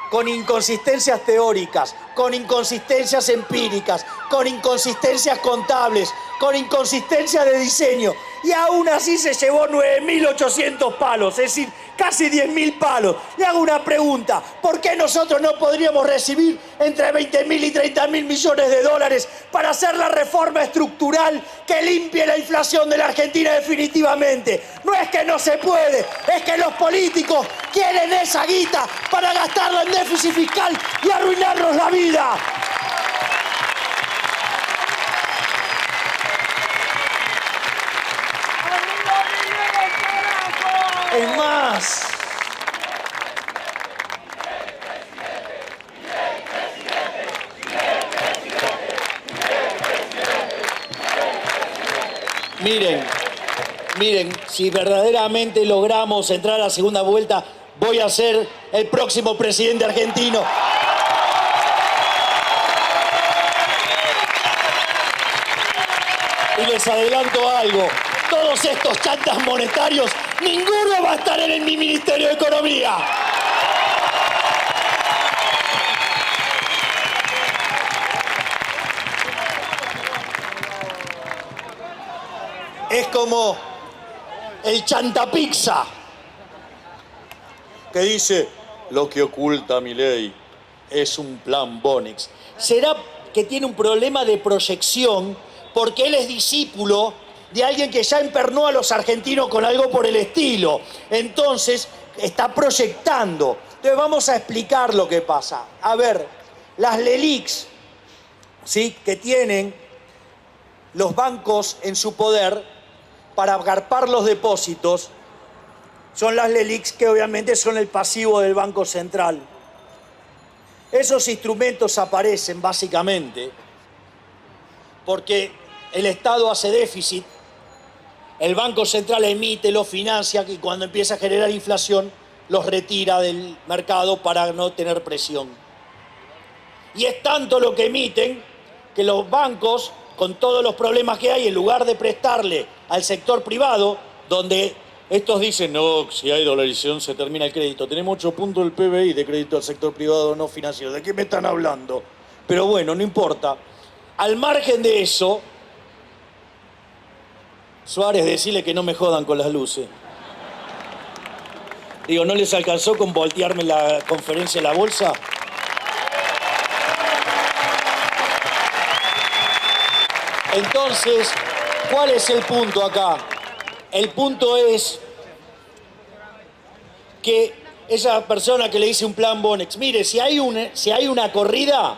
con inconsistencias teóricas, con inconsistencias empíricas, con inconsistencias contables, con inconsistencias de diseño, y aún así se llevó 9.800 palos, es decir, casi 10.000 palos. Le hago una pregunta, ¿por qué nosotros no podríamos recibir entre 20.000 y 30.000 millones de dólares para hacer la reforma estructural que limpie la inflación de la Argentina definitivamente? No es que no se puede, es que los políticos quieren esa guita para gastarla en déficit fiscal y arruinarnos la vida. Es más, miren, si verdaderamente logramos entrar a la segunda vuelta, voy a ser el próximo presidente argentino. Y les adelanto algo, todos estos chantas monetarios, ninguno va a estar en mi Ministerio de Economía. Es como el chantapizza, que dice, lo que oculta Milei es un plan Bonex. ¿Será que tiene un problema de proyección porque él es discípulo de alguien que ya empernó a los argentinos con algo por el estilo? Entonces, está proyectando. Entonces, vamos a explicar lo que pasa. A ver, las LELIQs, ¿sí?, que tienen los bancos en su poder para agarpar los depósitos, son las LELIQs que obviamente son el pasivo del Banco Central. Esos instrumentos aparecen básicamente porque el Estado hace déficit, el Banco Central emite, los financia y cuando empieza a generar inflación los retira del mercado para no tener presión. Y es tanto lo que emiten que los bancos, con todos los problemas que hay, en lugar de prestarle al sector privado, donde estos dicen, no, si hay dolarización se termina el crédito. Tenemos 8 puntos del PBI de crédito al sector privado no financiero. ¿De qué me están hablando? Pero bueno, no importa. Al margen de eso, Suárez, decirle que no me jodan con las luces. Digo, ¿no les alcanzó con voltearme la conferencia de la bolsa? Entonces, ¿cuál es el punto acá? El punto es que esa persona que le dice un plan Bonex, mire, si hay una corrida,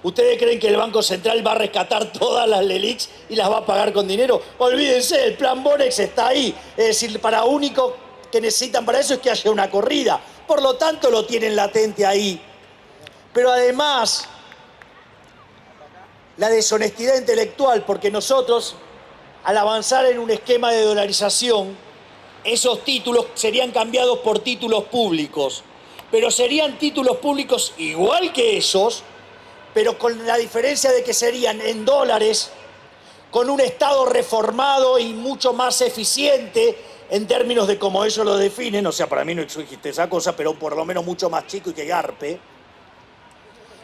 ¿ustedes creen que el Banco Central va a rescatar todas las LELIQs y las va a pagar con dinero? Olvídense, el plan Bonex está ahí. Es decir, para único que necesitan para eso es que haya una corrida. Por lo tanto, lo tienen latente ahí. Pero además, la deshonestidad intelectual, porque nosotros, al avanzar en un esquema de dolarización, esos títulos serían cambiados por títulos públicos, pero serían títulos públicos igual que esos, pero con la diferencia de que serían en dólares, con un Estado reformado y mucho más eficiente en términos de cómo ellos lo definen. O sea, para mí no existe esa cosa, pero por lo menos mucho más chico y que garpe.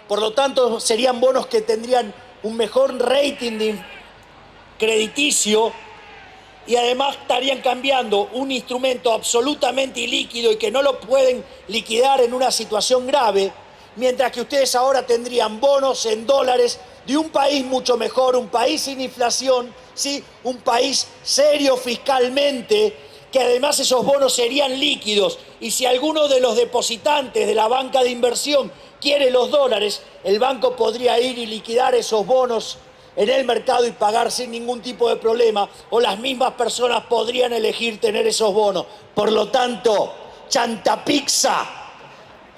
Por lo tanto, serían bonos que tendrían un mejor rating crediticio y además estarían cambiando un instrumento absolutamente ilíquido y que no lo pueden liquidar en una situación grave, mientras que ustedes ahora tendrían bonos en dólares de un país mucho mejor, un país sin inflación, ¿sí? Un país serio fiscalmente, que además esos bonos serían líquidos. Y si alguno de los depositantes de la banca de inversión quiere los dólares, el banco podría ir y liquidar esos bonos en el mercado y pagar sin ningún tipo de problema, o las mismas personas podrían elegir tener esos bonos. Por lo tanto, chantapizza,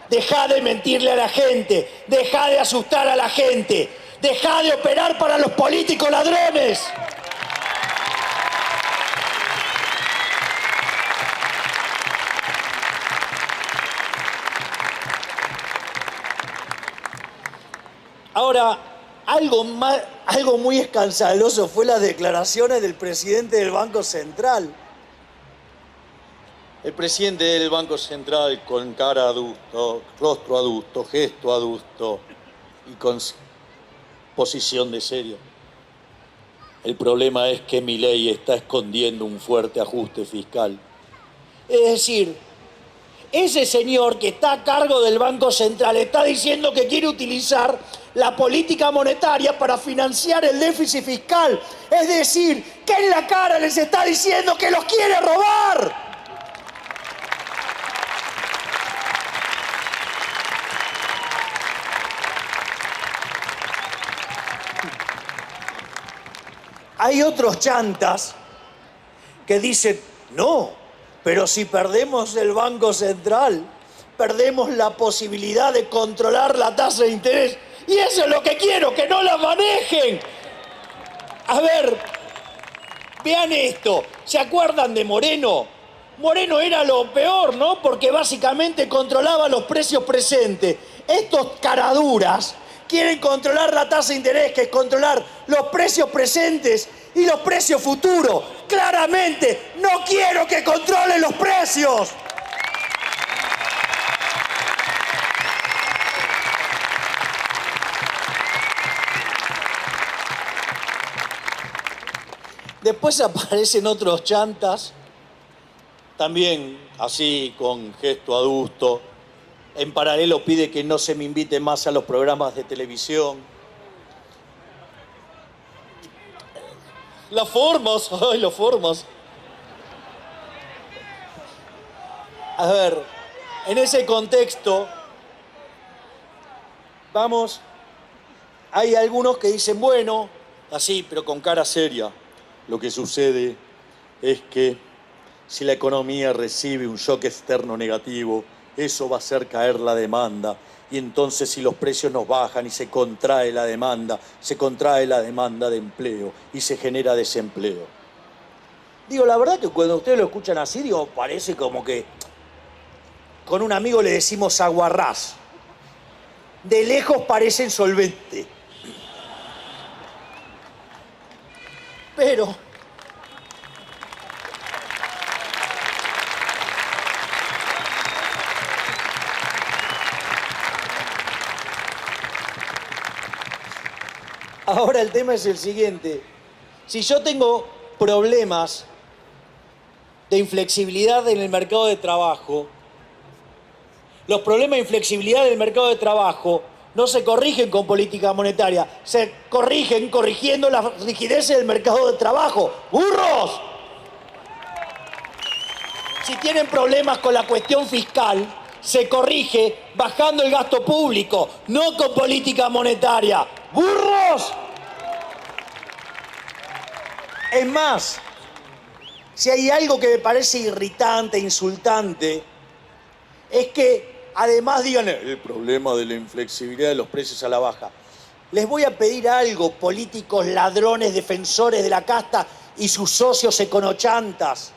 deja de mentirle a la gente, deja de asustar a la gente, deja de operar para los políticos ladrones. Ahora, algo muy escandaloso fue las declaraciones del presidente del Banco Central. El presidente del Banco Central, con cara adusto, rostro adusto, gesto adusto y con posición de serio. El problema es que Milei está escondiendo un fuerte ajuste fiscal. Es decir, ese señor que está a cargo del Banco Central está diciendo que quiere utilizar la política monetaria para financiar el déficit fiscal. Es decir, que en la cara les está diciendo que los quiere robar. Hay otros chantas que dicen, no, pero si perdemos el Banco Central, perdemos la posibilidad de controlar la tasa de interés. Y eso es lo que quiero, que no la manejen. A ver, vean esto. ¿Se acuerdan de Moreno? Moreno era lo peor, ¿no? Porque básicamente controlaba los precios presentes. Estos caraduras quieren controlar la tasa de interés, que es controlar los precios presentes y los precios futuros. Claramente, no quiero que controlen los precios. Después aparecen otros chantas, también así con gesto adusto. En paralelo pide que no se me invite más a los programas de televisión. Las formas, ay, las formas. A ver, en ese contexto, vamos, hay algunos que dicen, bueno, así, pero con cara seria. Lo que sucede es que si la economía recibe un shock externo negativo, eso va a hacer caer la demanda. Y entonces si los precios nos bajan y se contrae la demanda de empleo y se genera desempleo. Digo, la verdad que cuando ustedes lo escuchan así, digo, parece como que con un amigo le decimos aguarrás. De lejos parece insolvente. Pero ahora el tema es el siguiente. Si yo tengo problemas de inflexibilidad en el mercado de trabajo, los problemas de inflexibilidad del mercado de trabajo no se corrigen con política monetaria, se corrigen corrigiendo la rigidez del mercado de trabajo. ¡Burros! Si tienen problemas con la cuestión fiscal, se corrige bajando el gasto público, no con política monetaria. ¡Burros! Es más, si hay algo que me parece irritante, insultante, es que además digan el problema de la inflexibilidad de los precios a la baja. Les voy a pedir algo, políticos ladrones, defensores de la casta y sus socios econochantas.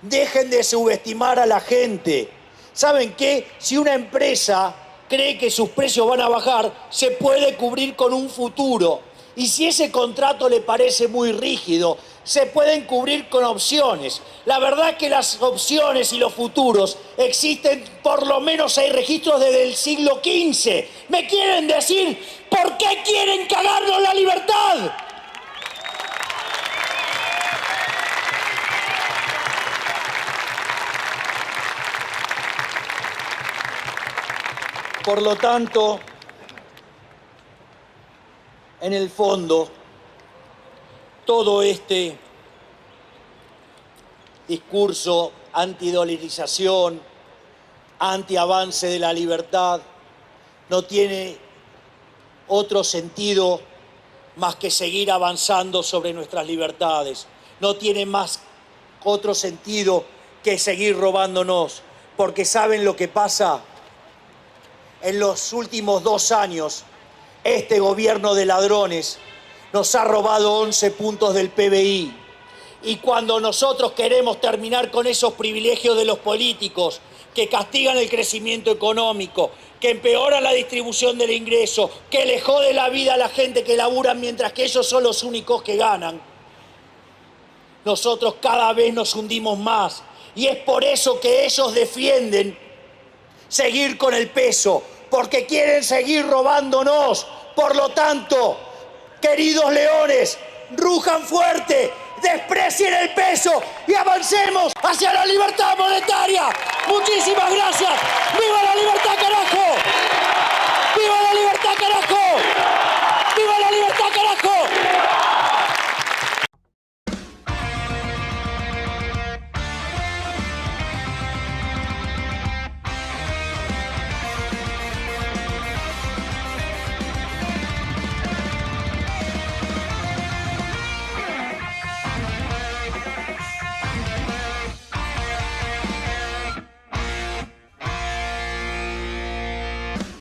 Dejen de subestimar a la gente. ¿Saben qué? Si una empresa cree que sus precios van a bajar, se puede cubrir con un futuro. Y si ese contrato le parece muy rígido, se pueden cubrir con opciones. La verdad es que las opciones y los futuros existen, por lo menos hay registros desde el siglo XV. ¿Me quieren decir por qué quieren cagarnos la libertad? Por lo tanto, en el fondo, todo este discurso antidolarización, antiavance de la libertad, no tiene otro sentido más que seguir avanzando sobre nuestras libertades. No tiene más otro sentido que seguir robándonos, porque ¿saben lo que pasa? En los últimos 2 años, este gobierno de ladrones nos ha robado 11 puntos del PBI. Y cuando nosotros queremos terminar con esos privilegios de los políticos que castigan el crecimiento económico, que empeoran la distribución del ingreso, que le jode la vida a la gente que labura mientras que ellos son los únicos que ganan, nosotros cada vez nos hundimos más. Y es por eso que ellos defienden seguir con el peso, porque quieren seguir robándonos. Por lo tanto, queridos leones, rujan fuerte, desprecien el peso y avancemos hacia la libertad monetaria. Muchísimas gracias. ¡Viva la libertad, carajo!